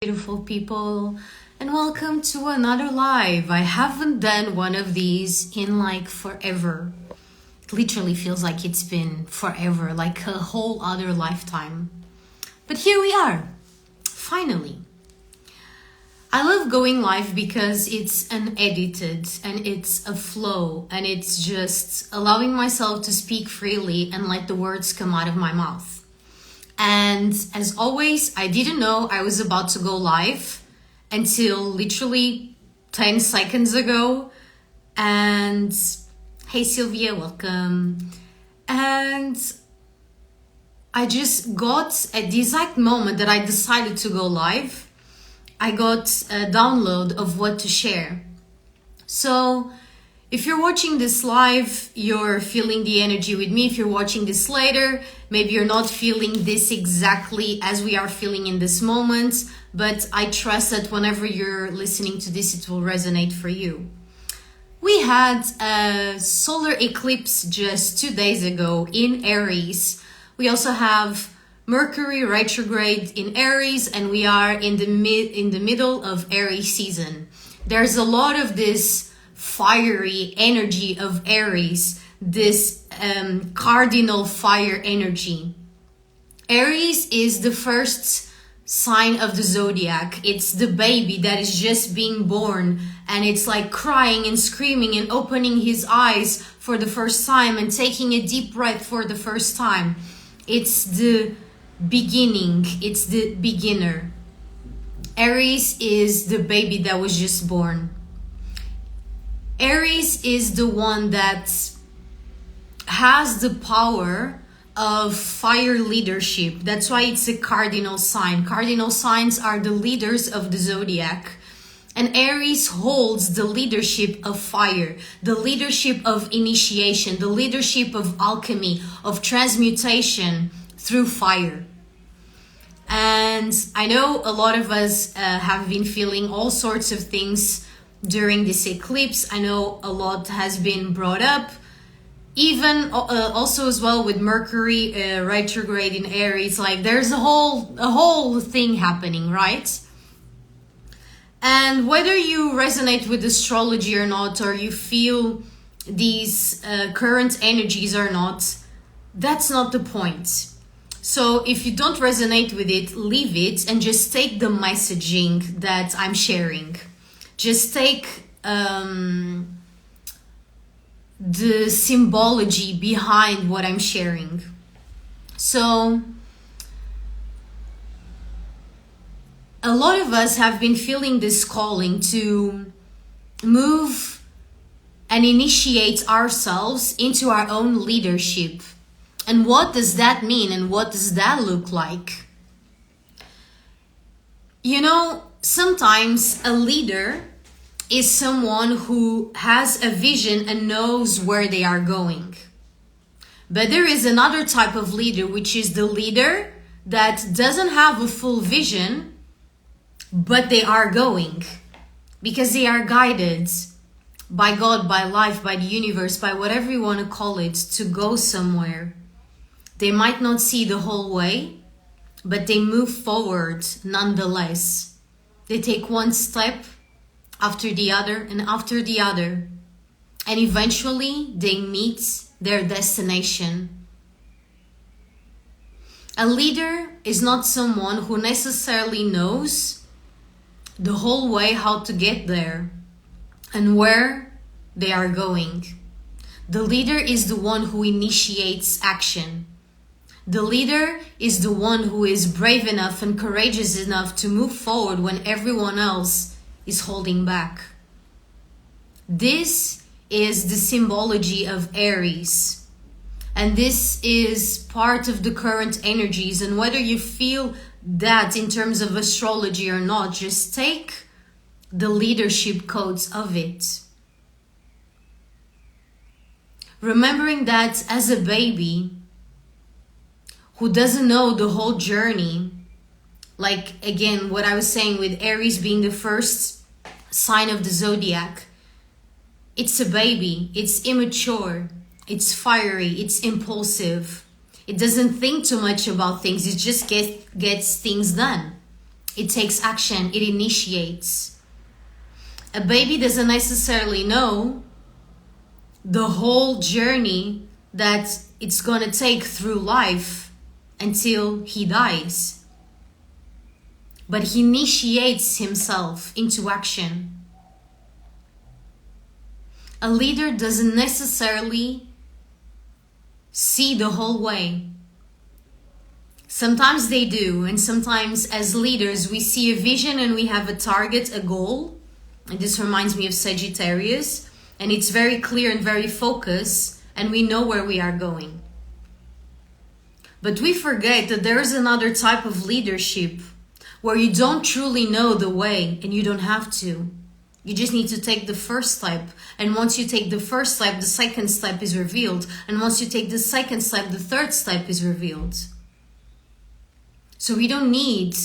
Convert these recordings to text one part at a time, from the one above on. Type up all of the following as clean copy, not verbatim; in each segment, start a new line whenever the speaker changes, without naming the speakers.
Beautiful people, and welcome to another live. I haven't done one of these in like forever. It literally feels like it's been forever, like a whole other lifetime. But here we are, finally. I love going live because it's unedited and it's a flow and it's just allowing myself to speak freely and let the words come out of my mouth. And as always, I didn't know I was about to go live until literally 10 seconds ago. And hey, Sylvia, welcome. And I just got at the exact moment that I decided to go live, I got a download of what to share. So if you're watching this live, you're feeling the energy with me. If you're watching this later, maybe you're not feeling this exactly as we are feeling in this moment, but I trust that whenever you're listening to this, it will resonate for you. We had a solar eclipse just 2 days ago in Aries. We also have Mercury retrograde in Aries, and we are in the middle of Aries season. There's a lot of this fiery energy of Aries, this cardinal fire energy. Aries is the first sign of the zodiac. It's the baby that is just being born, and it's like crying and screaming and opening his eyes for the first time and taking a deep breath for the first time. It's the beginning, it's the beginner. Aries is the baby that was just born. Aries is the one that has the power of fire leadership. That's why it's a cardinal sign. Cardinal signs are the leaders of the zodiac. And Aries holds the leadership of fire, the leadership of initiation, the leadership of alchemy, of transmutation through fire. And I know a lot of us have been feeling all sorts of things during this eclipse. I know a lot has been brought up, even also as well with Mercury retrograde in Aries. Like there's a whole thing happening, right? And whether you resonate with astrology or not, or you feel these current energies or not, that's not the point. So if you don't resonate with it, leave it and just take the messaging that I'm sharing. Just take the symbology behind what I'm sharing. So a lot of us have been feeling this calling to move and initiate ourselves into our own leadership. And what does that mean, and what does that look like? You know, sometimes a leader is someone who has a vision and knows where they are going. But there is another type of leader, which is the leader that doesn't have a full vision, but they are going because they are guided by God, by life, by the universe, by whatever you want to call it, to go somewhere. They might not see the whole way, but they move forward nonetheless. They take one step after the other and after the other, and eventually they meet their destination. A leader is not someone who necessarily knows the whole way how to get there and where they are going. The leader is the one who initiates action. The leader is the one who is brave enough and courageous enough to move forward when everyone else is holding back. This is the symbology of Aries. And this is part of the current energies. And whether you feel that in terms of astrology or not, just take the leadership codes of it. Remembering that as a baby who doesn't know the whole journey, like again, what I was saying with Aries being the first sign of the zodiac, it's a baby, it's immature, it's fiery, it's impulsive. It doesn't think too much about things, it just gets things done. It takes action, it initiates. A baby doesn't necessarily know the whole journey that it's gonna take through life until he dies. But he initiates himself into action. A leader doesn't necessarily see the whole way. Sometimes they do, and sometimes as leaders we see a vision and we have a target, a goal. And this reminds me of Sagittarius, and it's very clear and very focused, and we know where we are going. But we forget that there is another type of leadership where you don't truly know the way, and you don't have to. You just need to take the first step. And once you take the first step, the second step is revealed. And once you take the second step, the third step is revealed. So we don't need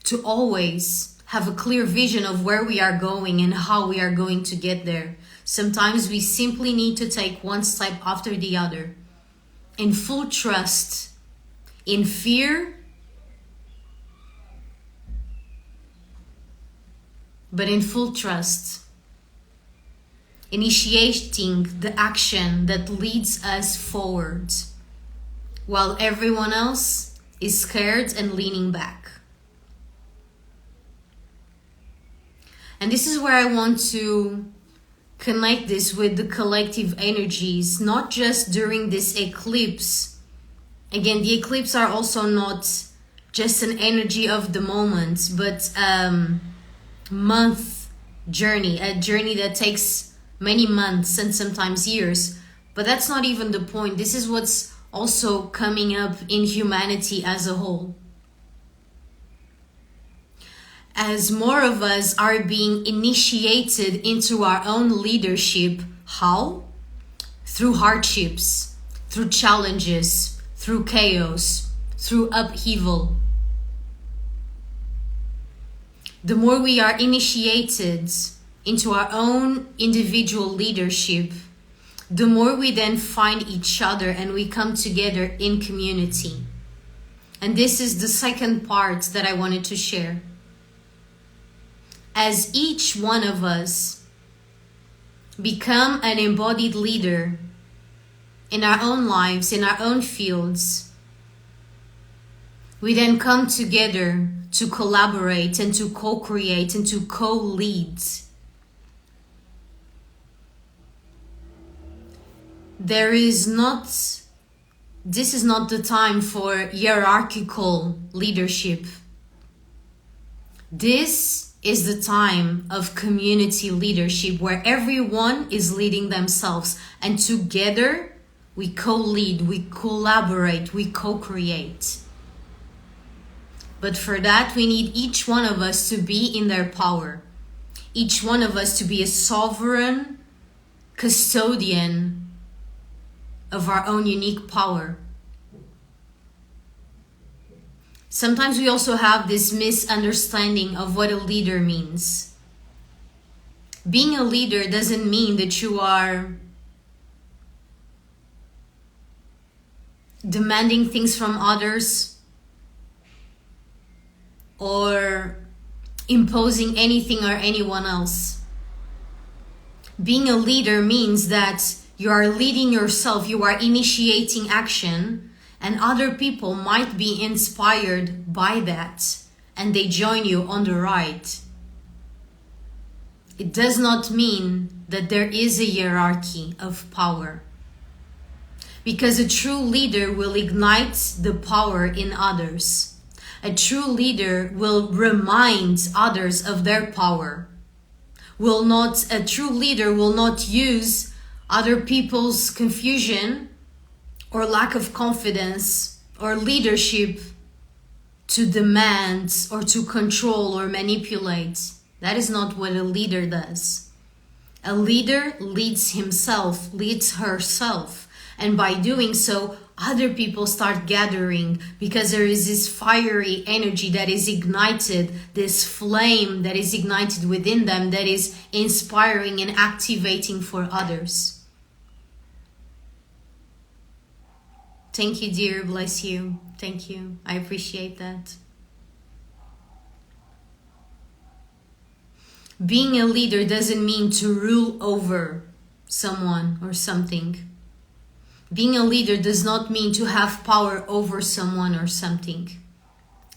to always have a clear vision of where we are going and how we are going to get there. Sometimes we simply need to take one step after the other. In full trust, in fear, but in full trust. Initiating the action that leads us forward, while everyone else is scared and leaning back. And this is where I want to connect this with the collective energies, not just during this eclipse. Again, the eclipse are also not just an energy of the moment, but month journey, a journey that takes many months and sometimes years. But that's not even the point. This is what's also coming up in humanity as a whole. As more of us are being initiated into our own leadership, how? Through hardships, through challenges, through chaos, through upheaval. The more we are initiated into our own individual leadership, the more we then find each other and we come together in community. And this is the second part that I wanted to share. As each one of us become an embodied leader in our own lives, in our own fields, we then come together to collaborate and to co-create and to co-lead. This is not the time for hierarchical leadership. This is the time of community leadership where everyone is leading themselves, and together we co-lead, we collaborate, we co-create. But for that, we need each one of us to be in their power. Each one of us to be a sovereign custodian of our own unique power. Sometimes we also have this misunderstanding of what a leader means. Being a leader doesn't mean that you are demanding things from others or imposing anything or anyone else. Being a leader means that you are leading yourself, you are initiating action, and other people might be inspired by that and they join you on the ride. It does not mean that there is a hierarchy of power, because a true leader will ignite the power in others. A true leader will remind others of their power. A true leader will not use other people's confusion or lack of confidence or leadership to demand or to control or manipulate. That is not what a leader does. A leader leads himself, leads herself, and by doing so, other people start gathering, because there is this fiery energy that is ignited, this flame that is ignited within them, that is inspiring and activating for others. Thank you, dear. Bless you. Thank you. I appreciate that. Being a leader doesn't mean to rule over someone or something. Being a leader does not mean to have power over someone or something.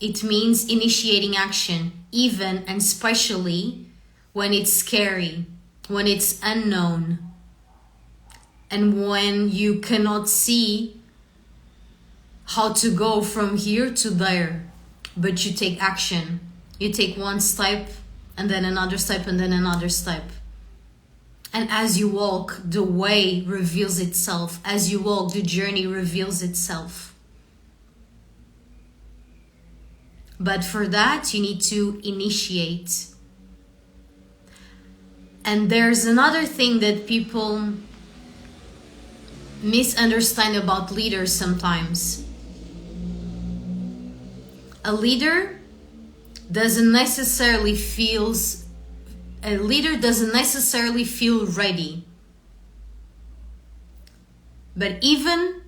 It means initiating action, even and especially when it's scary, when it's unknown, and when you cannot see how to go from here to there, but you take action. You take one step and then another step and then another step. And as you walk, the way reveals itself. As you walk, the journey reveals itself. But for that, you need to initiate. And there's another thing that people misunderstand about leaders sometimes. A leader doesn't necessarily feel ready. But even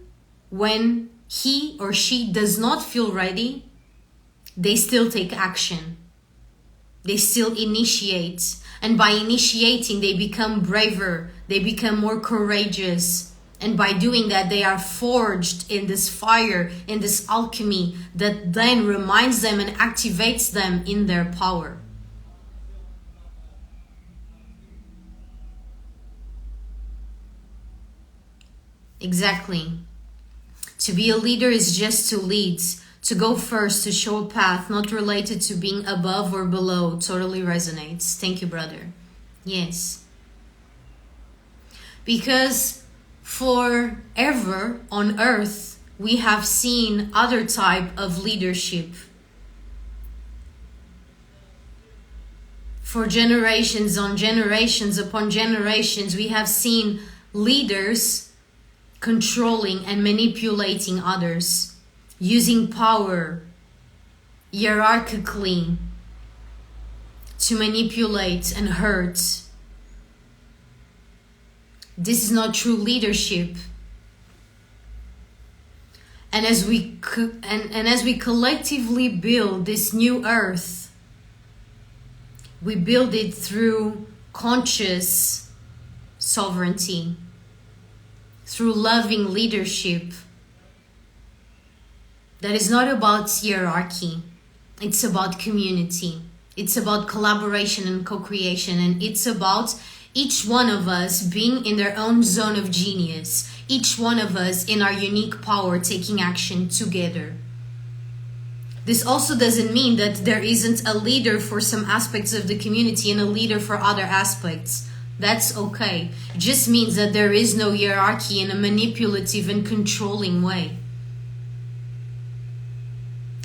when he or she does not feel ready, they still take action. They still initiate. And by initiating, they become braver. They become more courageous. And by doing that, they are forged in this fire, in this alchemy that then reminds them and activates them in their power. Exactly. To be a leader is just to lead, to go first, to show a path, not related to being above or below. Totally resonates. Thank you, brother. Yes. Because forever on earth, we have seen other type of leadership. For generations on generations upon generations, we have seen leaders controlling and manipulating others, using power hierarchically to manipulate and hurt. This is not true leadership. And as we collectively build this new earth, we build it through conscious sovereignty, through loving leadership that is not about hierarchy. It's about community. It's about collaboration and co-creation, and it's about each one of us being in their own zone of genius, each one of us in our unique power taking action together. This also doesn't mean that there isn't a leader for some aspects of the community and a leader for other aspects. That's okay. It just means that there is no hierarchy in a manipulative and controlling way.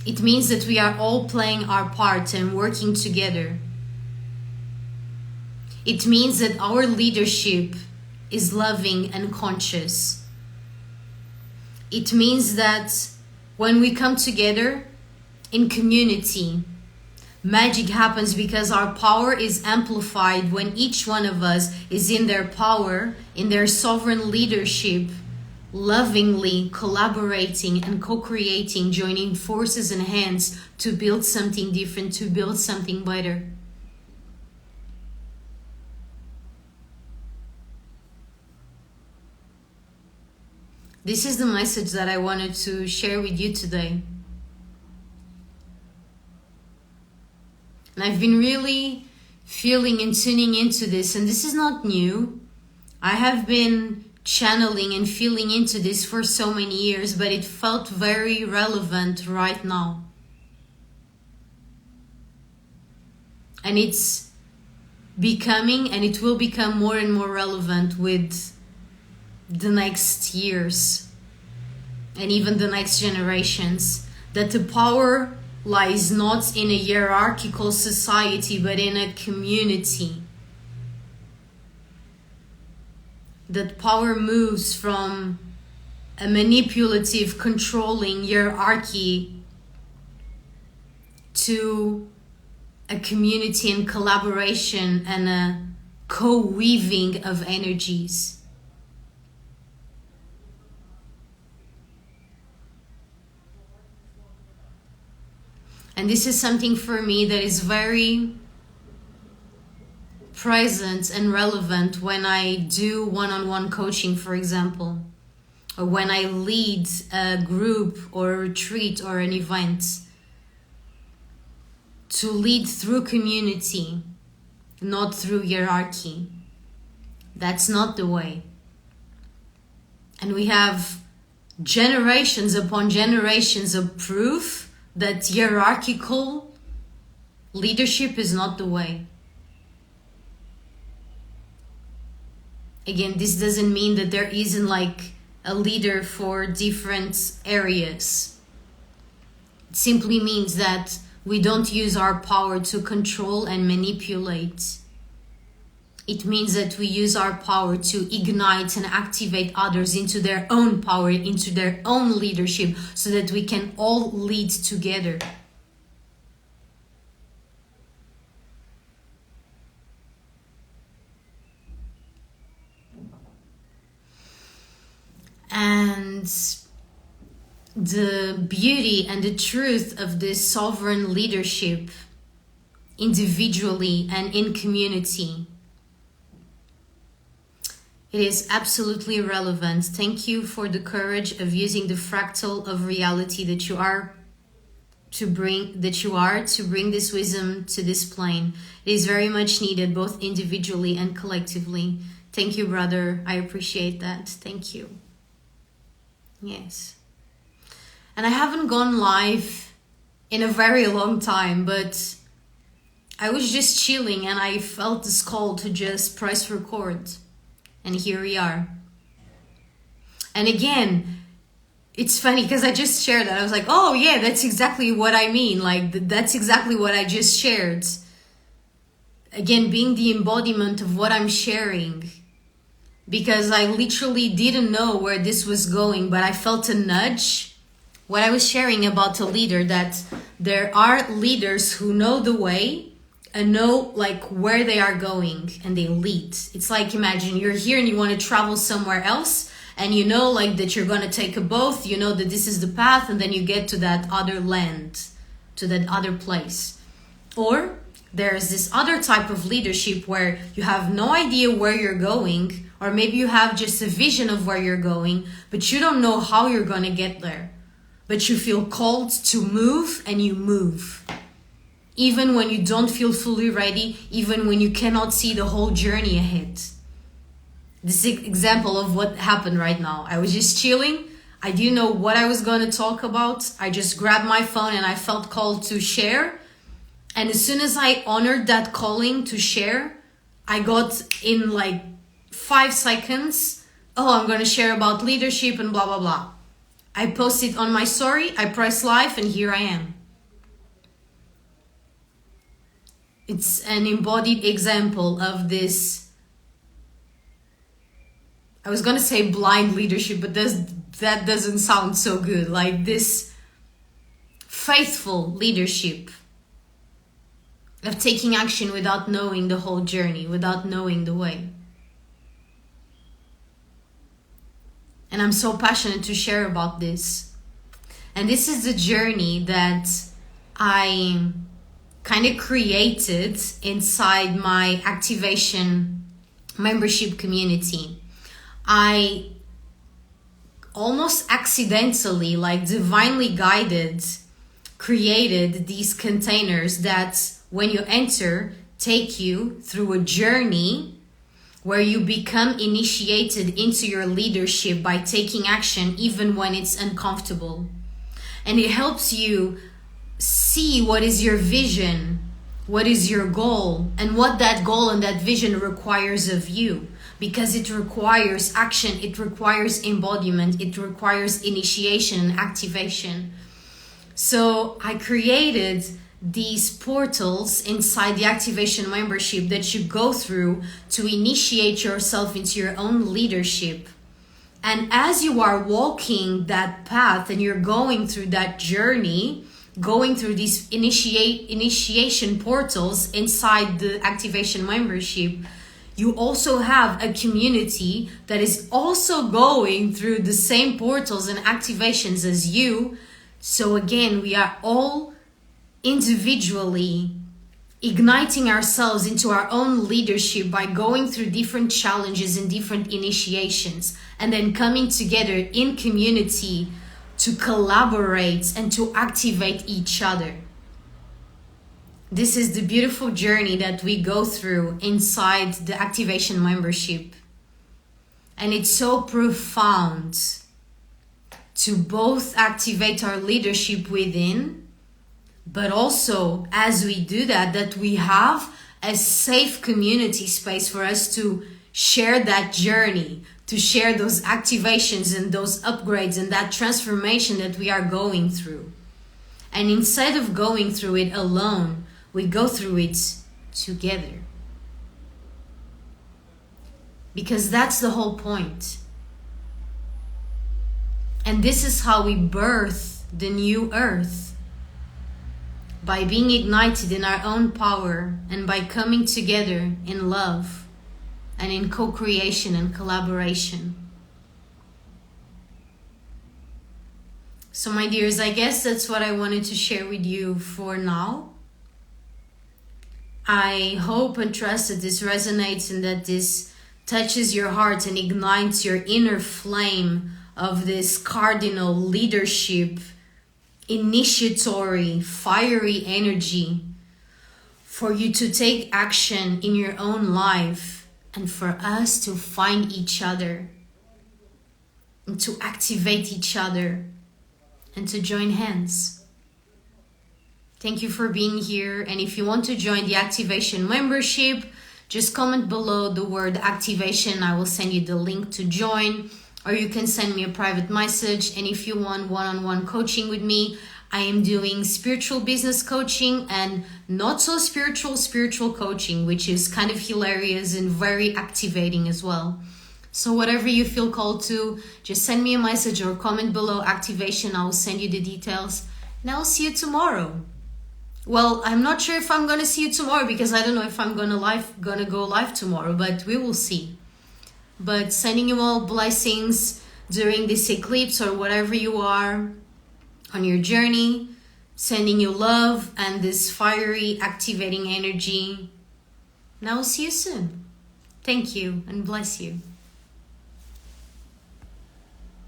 It means that we are all playing our part and working together. It means that our leadership is loving and conscious. It means that when we come together in community, magic happens because our power is amplified when each one of us is in their power, in their sovereign leadership, lovingly collaborating and co-creating, joining forces and hands to build something different, to build something better. This is the message that I wanted to share with you today. And I've been really feeling and tuning into this, and this is not new. I have been channeling and feeling into this for so many years, but it felt very relevant right now. And it's becoming, and it will become more and more relevant with the next years and even the next generations, that the power lies not in a hierarchical society but in a community. That power moves from a manipulative, controlling hierarchy to a community and collaboration and a co-weaving of energies. And this is something for me that is very present and relevant when I do one-on-one coaching, for example, or when I lead a group or a retreat or an event. To lead through community, not through hierarchy. That's not the way. And we have generations upon generations of proof that hierarchical leadership is not the way. Again, this doesn't mean that there isn't like a leader for different areas. It simply means that we don't use our power to control and manipulate. It means that we use our power to ignite and activate others into their own power, into their own leadership, so that we can all lead together. And the beauty and the truth of this sovereign leadership, individually and in community, it is absolutely relevant. Thank you for the courage of using the fractal of reality that you are to bring this wisdom to this plane. It is very much needed, both individually and collectively. Thank you, brother. I appreciate that. Thank you. Yes. And I haven't gone live in a very long time, but I was just chilling and I felt this call to just press record. And here we are. And again, it's funny because I just shared that. I was like, oh yeah, that's exactly what I mean. Like, that's exactly what I just shared. Again, being the embodiment of what I'm sharing. Because I literally didn't know where this was going, but I felt a nudge. What I was sharing about a leader, that there are leaders who know the way and know like where they are going, and they lead. It's like, imagine you're here and you want to travel somewhere else, and you know like that you're going to take a boat, you know that this is the path, and then you get to that other land, to that other place. Or there's this other type of leadership where you have no idea where you're going, or maybe you have just a vision of where you're going, but you don't know how you're going to get there. But you feel called to move, and you move. Even when you don't feel fully ready, even when you cannot see the whole journey ahead. This is an example of what happened right now. I was just chilling. I didn't know what I was going to talk about. I just grabbed my phone and I felt called to share. And as soon as I honored that calling to share, I got in like 5 seconds, oh, I'm going to share about leadership and blah, blah, blah. I posted on my story, I press live, and here I am. It's an embodied example of this, I was going to say blind leadership, but that doesn't sound so good. Like this faithful leadership of taking action without knowing the whole journey, without knowing the way. And I'm so passionate to share about this. And this is the journey that I kind of created inside my activation membership community. I almost accidentally, like divinely guided, created these containers that when you enter, take you through a journey where you become initiated into your leadership by taking action even when it's uncomfortable. And it helps you see what is your vision, what is your goal, and what that goal and that vision requires of you. Because it requires action, it requires embodiment, it requires initiation and activation. So I created these portals inside the activation membership that you go through to initiate yourself into your own leadership. And as you are walking that path and you're going through that journey, going through these initiation portals inside the activation membership, you also have a community that is also going through the same portals and activations as you. So again, we are all individually igniting ourselves into our own leadership by going through different challenges and different initiations, and then coming together in community to collaborate and to activate each other. This is the beautiful journey that we go through inside the Activation membership. And it's so profound to both activate our leadership within, but also as we do that, that we have a safe community space for us to share that journey, to share those activations and those upgrades and that transformation that we are going through. And instead of going through it alone, we go through it together. Because that's the whole point. And this is how we birth the new earth. By being ignited in our own power and by coming together in love and in co-creation and collaboration. So my dears, I guess that's what I wanted to share with you for now. I hope and trust that this resonates and that this touches your heart and ignites your inner flame of this cardinal leadership, initiatory, fiery energy for you to take action in your own life and for us to find each other and to activate each other and to join hands. Thank you for being here. And if you want to join the Activation membership, just comment below the word activation. I will send you the link to join. Or you can send me a private message. And if you want one-on-one coaching with me, I am doing spiritual business coaching and not so spiritual coaching, which is kind of hilarious and very activating as well. So whatever you feel called to, just send me a message or comment below activation. I will send you the details. And I'll see you tomorrow. Well, I'm not sure if I'm going to see you tomorrow because I don't know if I'm going to go live tomorrow, but we will see. But sending you all blessings during this eclipse or whatever you are on your journey. Sending you love and this fiery activating energy. Now I'll see you soon. Thank you and bless you.